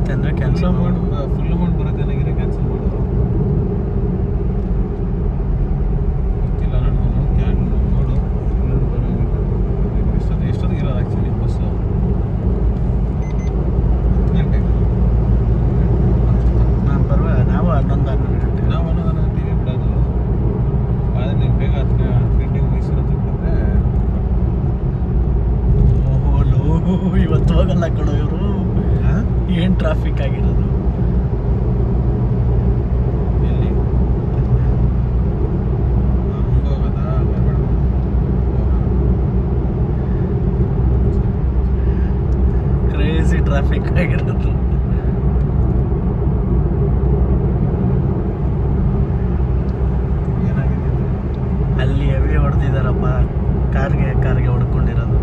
ಬರುತ್ತೆ ಅಂದರೆ cancel full amount ಬರುತ್ತೆ ನನಗೆ ಕ್ಯಾನ್ಸಲ್ ಮಾಡು. ಗೊತ್ತಿಲ್ಲ ನಾನು ಕ್ಯಾನ್ ನೋಡು ಎಷ್ಟೊತ್ತಿಗೆ ಇರೋದು ಆ್ಯಕ್ಚುಲಿ ಬಸ್ಸು 10 ಗಂಟೆಗೆ ನಾವು 11 ಗಂಟೆ ನಾವು 11 ಗಂಟೆಗೆ ಬಿಡೋದು. ಆದರೆ ನೀವು ಬೇಗ 10 ಗಂಟೆಗೆ ಮೈಸೂರು ಹತ್ರ ಬಿಟ್ಟರೆ ಇವತ್ತು ಹೋಗಲ್ಲ ಕಣೋ ಇವರು. ಏನು ಟ್ರಾಫಿಕ್ ಆಗಿರೋದು ಎಲ್ಲಿ ಹಂಗೆ ಹೋಗೋದಾ? ಕ್ರೇಜಿ ಟ್ರಾಫಿಕ್ ಆಗಿರೋದು. ಏನಾಗಿದೆ ಅಲ್ಲಿ ಹೆವಿ ಹೊಡೆದಿದ್ದಾರಪ್ಪ, ಕಾರ್ಗೆ ಹೊಡ್ಕೊಂಡಿರೋದು.